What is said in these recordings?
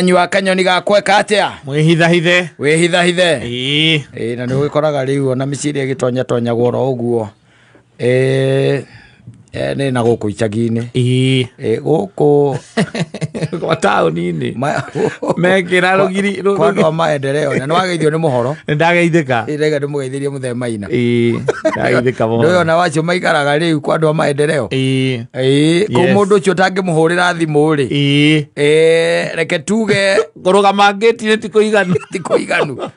nyua kanyoni gakweka atia mwihitha hithe na nĩ ũgĩkoraga rĩu ona mĩciĩ ĩgĩtonya tonya goro ũguo nĩ na gũkũ icagi-inĩ gũkũ kwa taũni-inĩ mekĩra rũgiri kwa andũ a maendeleo na nĩwageithio nĩ mũhoro ndageithĩka rega ndĩmũgeithĩrie mũthee Maina ndageithĩka mũno ndũyona wacio maikaraga rĩu kwa andũ a maendeleo kũ mũndũ ũcio ũtangĩmũhũrĩra thimũ-rĩ reke tuge kũrũgama ngĩti-inĩ ti kũiganu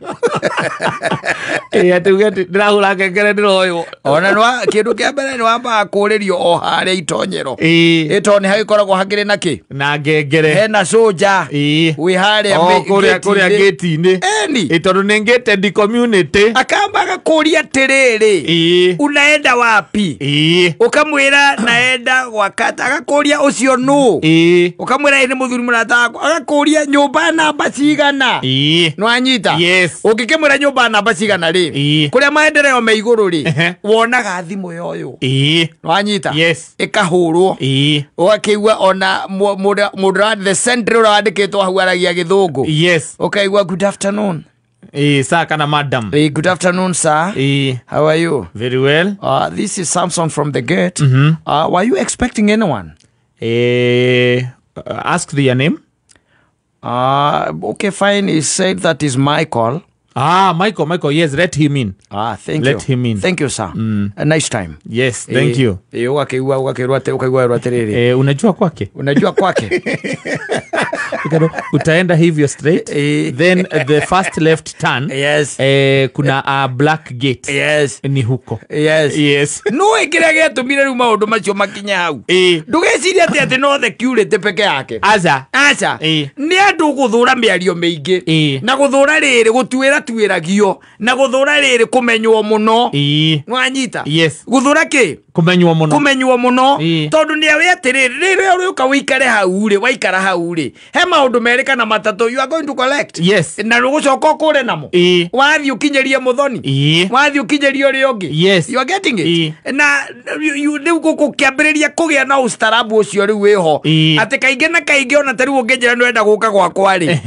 tuge ndĩrahũra ngengere ndĩroywo ona kĩndũ kĩa mbere nĩwambaga kũrĩrio o harĩa itonyero ĩto nĩ hagĩkoragwo hakĩrĩ na kĩ na ngengere hena soja wĩ harĩa kũrĩa ngĩti-inĩ tondũ nĩ gated community akamba agakũria atĩrĩrĩ unaenda wapi ũkamwĩra naenda gwakata agakũria ũcio nũ ũkamwĩra nĩ mũthuri mũrata wakwa agakũria nyũmba namba cigana nĩwanyita ũngĩkĩmwĩra nyũmba namba cigana rĩ kũrĩa maendeleo me igũrũ rĩ wonaga thimũ yoyũ nĩwanyita ĩkahũrwo ũgakĩigua ona mũndũ the central ũrĩa wandĩkĩtwo hau aragia gĩthũngũ ũkaigua good afternoon sir kana madam good afternoon sir how are you very well this is Samson from the gate were you expecting anyone ask their name okay fine he said that is Michael Michael, yes, let him in. Let him in. Thank you, sir. A nice time. Yes, thank you. Unajua kwake? Unajua kwake? Utaenda hivyo straight. Then the first left turn. Kuna a black gate. Ni huko. No ikira gĩatũmire rĩu maũndũ macio makinya hau. Ndũgecirie atĩ no security peke yake. Aca. Nĩ andũ gũthũra mĩario mĩingĩ. Na gũthũra rĩrĩ gũtuĩra tuĩragio na gũthũra rĩrĩ kũmenywo mũno nwanyita gũthũra kĩ kũmenywo mũno tondũ nĩawe atĩrĩrĩ rĩrĩa ũrĩũka wĩikare hau rĩ waikara hau rĩ he maũndũ merĩkana matatũ you are going to collect na rũgũcoka ũkũre namo wathiĩ ũkinyĩrie mũthoni wathiĩ ũkinyĩrie ũrĩa ũngĩ you are getting it na rĩu gũkĩambĩrĩria kũgĩa na ũstarabu ũcio rĩu wĩho atĩ kaingĩ na kaingĩ ona tarĩu ũngĩnjĩra nĩwenda gũka gwakwa rĩ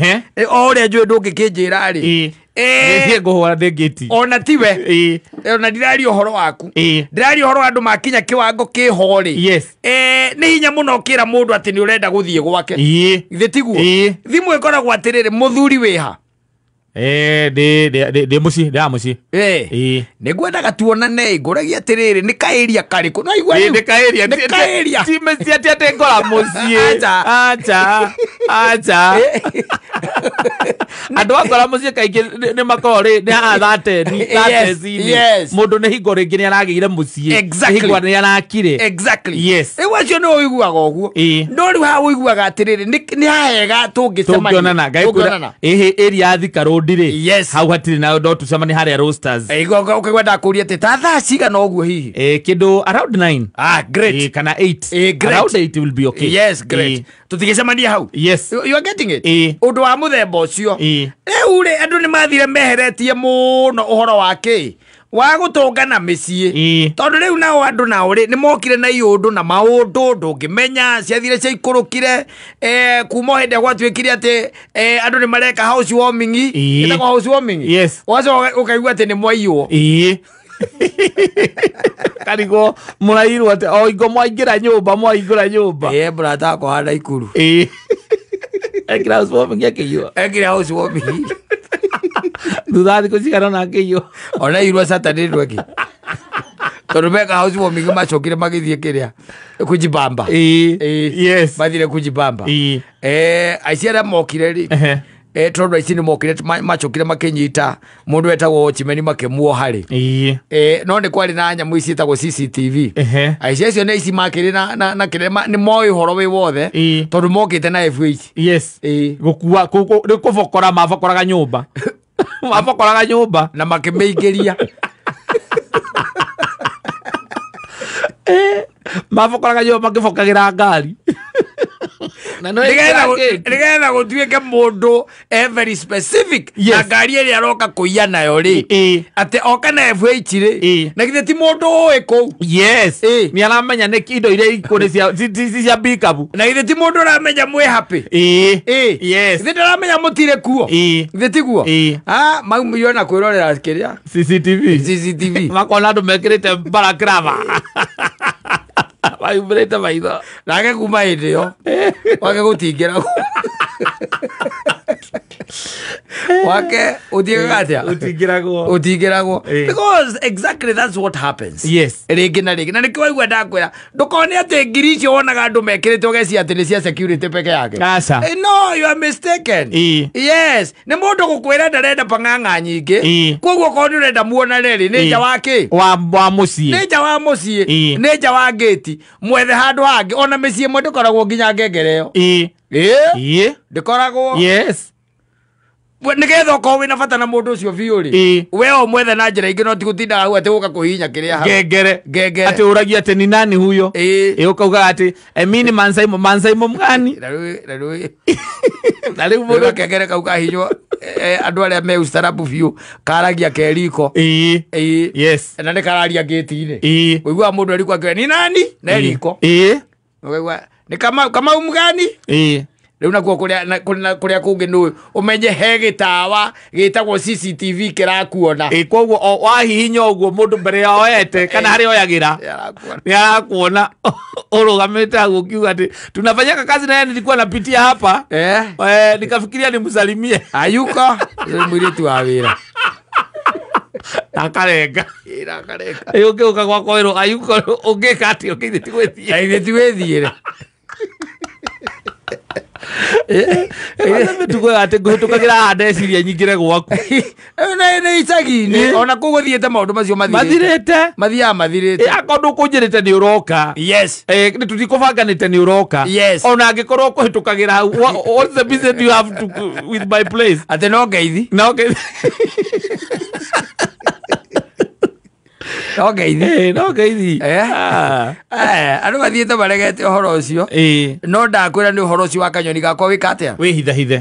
o ũrĩa njũĩ ndũngĩkĩnjĩra rĩ ona tiwe ona ndiraria ũhoro waku ndiraria ũhoro andũ makinya kĩwango kĩho rĩ nĩ hinya mũno ũkĩra mũndũ atĩ nĩ ũrenda gũthiĩ gwake githĩ tiguo thimũ ĩkoragwo atĩrĩrĩ mũthuri wĩha ndĩ mũciĩ nĩngwendaga tuonane ngũragia atĩrĩrĩ nĩ kaĩria karĩkũ no igua nĩ kaĩria timeci atĩ ngora mũciĩ acha andũ akora mũciĩ kaingĩ nĩ makorwo nĩ haha 30 mũndũ nĩ hingo rĩngĩ nĩ aragĩire mũciĩ hingo nĩ arakire rĩu acio nĩ ũiguaga ũguo no rĩu haha ũiguaga atĩrĩrĩ nĩ hahega tũngĩonana area Thika Road rĩ hau hatirĩ na ũndũ tucemani harĩa Roasters ũkaigua kũria atĩ ta thaa cigana ũguo hihi kĩndũ around 9 great kana 8 around 8 will be okay great tũtigĩcemania hau you are getting it ũndũ wa mũthemba ũcio rĩu rĩ andũ nĩ mathire meheretie mũno ũhoro wa kĩ wa gũtũngana mĩciĩ tondũ rĩu nao andũ nao rĩ nĩ mokire na iũndũ na maũndũ ndũngĩmenya ciathire ciaikũrũkire kuma hĩndĩ ĩrĩa gwatuĩkire atĩ andũ nĩ mareka house warming ĩtagwo house warming ũgacoka ũkaigua atĩ nĩ mwaiywo karigwo mũrairwo atĩ o ingo mwaingĩra nyũmba mũrata wakwa handa ikuru ekĩra house warming ekĩra house warming thutha thikũ cigana na ngĩiywo ona irwa Saturday rweki tondũ meka house warming macokire magĩthiĩ kĩrĩa kujibamba mathire kujibamba aici arĩa mokire rĩ tondũ aici nĩ mokire macokire makĩnyita mũndũ wetagwo Chimeni makĩmuoha rĩ no nĩ kwarĩ na nyamũ ici ĩtagwo CCTV aici acio nĩ aici makĩrĩ na kĩrĩa nĩ moĩ ũhoro wĩ wothe tondũ mokĩte na FH gũkua nĩ kũbokora mabokoraga nyũmba na makĩmĩingĩria mabokoraga nyũmba makĩbokagĩra ngari Na no nigetha gutuike mundu very specific na ngari ĩrĩa aroka kũiya nayo ri ati oka na FH ri na githĩ ti mundu ũĩ kũu. Yes, ni aramenya nĩ indo iria ikũrĩ cia bikabu na githĩ ti mundu aramenya mwĩ happy. Yes, githĩ ndaramenya mũtire kuo githĩ tiguo. Mau mĩona kwĩrorera kĩrĩa CCTV makona andũ mekĩrĩte barakrava waumĩrĩte maitho nake kuma hĩndĩ ĩyo wake gũtingĩra wake utingiragwo because exactly that's what happens. Yes, rĩngĩ na rĩngĩ na nĩkĩo waigua ndakwĩra ndũkone atĩ ngiri icio wonaga andũ mekĩrĩte ũgeci atĩ nĩ cia security peke yake. No, you are mistaken. Yes, nĩ mũndũ gũkwĩra ndarenda pang'ang'a nyingĩ koguo korwo nĩũrenda muona rĩrĩ nĩ nja wa kĩ wa mũciĩ nĩ nja wa mũciĩ nĩ nja wa gate mwethe handũ hangĩ ona mĩciĩ ĩmwe ndĩkoragwo nginya ngengere ĩyo ndĩkoragwo. Yes, nigetha ukorwo wina bata na mundu ucio biũ ri we o mwethe na njĩra ingĩ no ti gũtindaga hau atĩ gũka kũhihinya kĩrĩa hau ngengere atĩ ũragia atĩ ni nani huyo ũkauga atĩ emini mansaimo mgani na rĩu mũndũ kengere kau kahinywo andũ arĩa me ustarabu biũ karagia keriko. Yes, na nĩ kararia gate-inĩ ũiguaga mũndũ eriko akĩoya ni nani na eriko ũkaigua nĩ Kamau mgani rĩu nakuo kũrĩa kũngĩ nũĩ ũmenye he gĩtawa gĩtagwo CCTV kĩrakuona koguo wahihinya ũguo mũndũ mbere ya oete kana harĩa oyagĩra nĩarakuona ũrũgamĩte hau ũkiuga atĩ tunafanyaka kazi naye nilikuwa napitia hapa nikafikiria nimsalimie ayuko mũirĩtu wa wĩra akarenga ũngĩũka gwakwa wĩrwo ayuko ũngĩka atĩ ũngĩthĩ gwĩthiĩre mitugo ati gutukagira handeciria nyingire gwaku nĩ icagi-inĩ ona kũgũthiĩte maũndũ macio mathiaga akorwo ndũkũnjĩrĩte nĩ ũroka. Yes, nĩ tũtikũbanganĩte nĩ ũroka. Yes, ona angĩkorwo ũkũhĩtũkagĩra hau what's the business you have to with my place atĩ no ngeithi no ngeithi andũ mathiĩte maregete ũhoro ũcio no ndakwĩra nĩ ũhoro ũcio wa kanyoni gakwa wĩka atĩa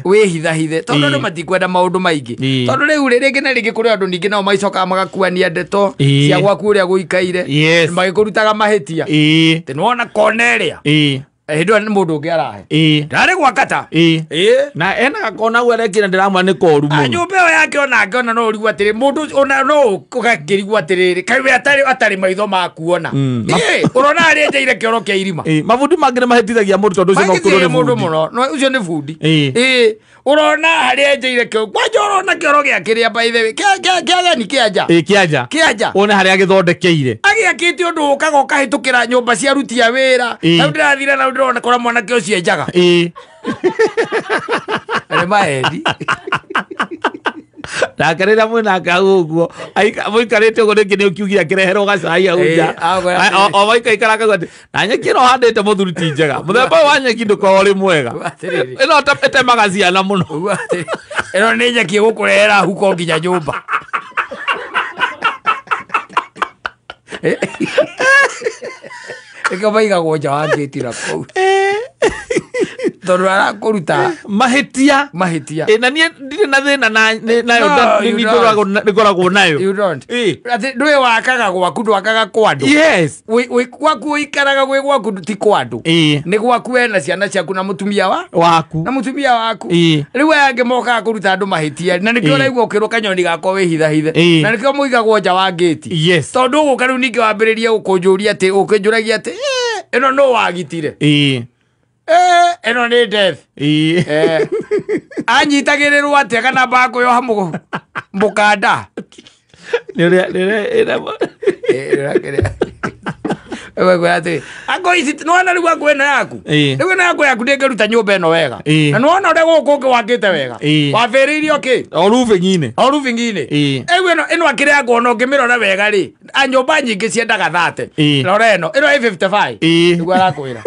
wĩhithahithe tondũ andũ matikwenda maũndũ maingĩ tondũ rĩu rĩngĩ na rĩngĩ kũrĩ andũ ningĩ nao macokaga magakuania ndeto cia gwaku ũrĩa gũikaire magĩkũrutaga mahĩtia tĩ nĩwona Cornelia hĩndĩ ĩyo nĩ mũndũ ũngĩ arahe ndarĩ gwakata na ena gakona guo arekĩra ndĩramwa nĩ koru mũno nyũmba ĩyo yake ona ngĩona no ũrigwo atĩrĩ mũndũ ona no ũgakĩrigwo atĩrĩrĩ kaĩ we atarĩ maitho ma kuona ũrona harĩa enjeire kĩoro kĩa irima mabundi mangĩ nĩ mahĩtithagia mũndũ tondũ ũcio no kũrwo nĩ mũndũ mũno no ũcio nĩ bundi ũrona harĩa enjeire kĩoro kwanja ũrona kĩoro gĩa kĩrĩa by the way kĩageni kĩanja one harĩa agĩthondekeire agĩakĩte ũndũ ũkaga ũkahĩtũkĩra nyũmba cia aruti a wĩra nau ndĩrathire nau ndĩrona kora mwanake ũcio enjaga nĩ mahendi nake rĩrĩa mwĩnake hau ũguo mũikarĩte ũguo rĩngĩ nĩ ũkiugia kĩreherwo gacai hau nja o maikaikara akauga atĩ na nyeki ĩno handĩte mũthuri ti njega mũthemba ũyũ wa nyeki ndũkoragwo ũrĩ mwega ĩno ĩtemaga ciana mũno ĩno nĩ nyeki ĩgũkũrehera huko nginya nyũmba ĩka maigagwo nja wa ngĩti na kũu tondũ arakũruta mahĩtia na niĩ ndirĩ na thĩna nayo nĩngoragwo nayo atĩ ndũĩ wakaga gwaku ndwakaga kwa andũ gwaku ũikaraga gwĩ gwaku ti kwa andũ nĩ gwaku we na ciana ciaku na mũtumia waku rĩu aya angĩ mokaga kũruta andũ mahĩtia na nĩkĩo ũraigua ũkĩrwo kanyoni gakwa wĩhithahithe na nĩkĩo mũigagwo nja wa ngĩti tondũ ũgũka rĩu ningĩ wambĩrĩrie gũkũnjũria atĩ ũkĩnjũragia atĩ ĩno nũ wagitire ĩno nĩ death anyitagĩrĩrwo atĩa kana mbakũyoha mũkanda nĩwona rĩu akũ ĩno yaku rĩu ĩno yaku ndĩngĩruta nyũmba ĩno wega na nĩwona ũrĩa gũkũ ũngĩ wakĩte wega wabĩrĩirio kĩ o roofing-inĩ ĩno akĩrĩa ngona ũngĩmĩrora wega rĩ nyũmba nyingĩ ciendaga 30 rora ĩno ĩ 55 nĩguo arakwĩra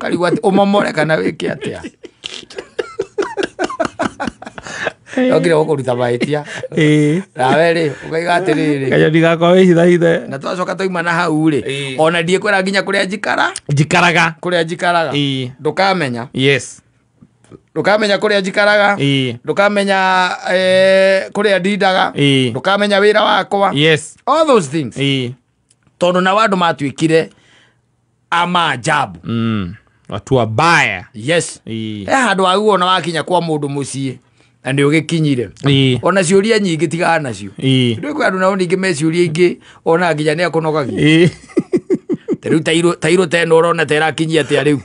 karigwo atĩ ũmomore kana wĩke atĩa ogire gukuruta maitia nawe ri ukaiga atiriri kayo ndigakwa wihithaithe na twacoka toima na hau ri ona ndie kwera nginya kuria njikaraga ndukamenya ndukamenya kuria njikaraga ndukamenya kuria ndindaga ndukamenya wira wakwa all those things tondu na wandu matuikire amajabu watu wabaya handu wagu ona wakinya kwa mundu mucii na nĩ ũgĩkinyire ona ciũria nyingĩ tigaga nacio ndio kwa andu nao ningĩ meciũria ingĩ ona nginya nĩ akũnogagia rĩu tairo teno ũrona ta ĩrakinyia atĩa rĩu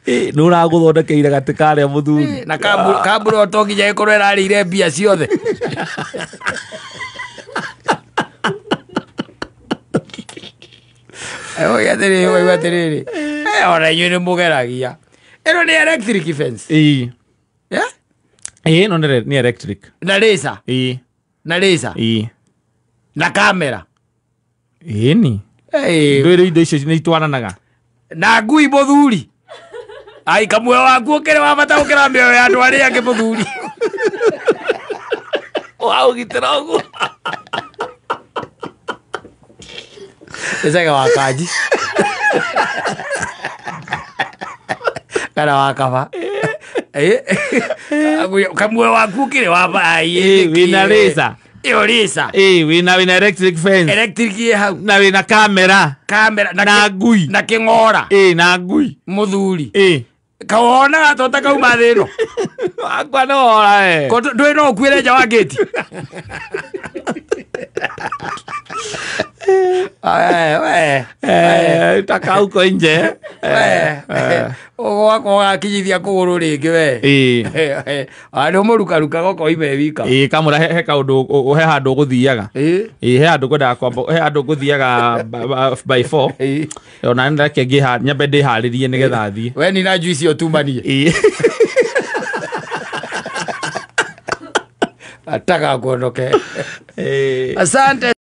nĩ ũragũthondekeire gatĩ karĩa mũthuri na kambũra to nginya ĩkorwo ĩrarĩire mbia ciothe atiriri ona inyuĩ nĩ mũgeragia ĩno nĩ electric fence no nĩ electric na laser na kamera ni ndwĩrĩ indo icio nĩ itwaranaga na ngui mũthuri ai kamwe waku ũkĩrĩ wa bata gũkĩra mĩoyo ya andũ arĩa angĩ mũthuri waũgitĩra ũguo ĩcaga wa kanji kana wa kaba kamwe waku ũkĩrĩ wa wĩna laser iyo laser wĩna electric fence hau na wĩna kamera na ngui na kĩng'ora na ngui mũthuri kawonaga tota kauma thĩ ĩno wakwa no ora ndũĩ no ũkuĩre nja wa gate takauko nje ũgakinyithia kũgũrũ rĩngĩ we nĩ mũrukaruka goko ime wika kamũra he kaũndũ he handũ gũthiaga he handũ kwendaga kwamba he handũ gũthiaga by 4 ona nĩreke nyambe ndĩharĩrie nĩgetha thiĩ we ni na njui cio tumanie ataka kuondoke asante.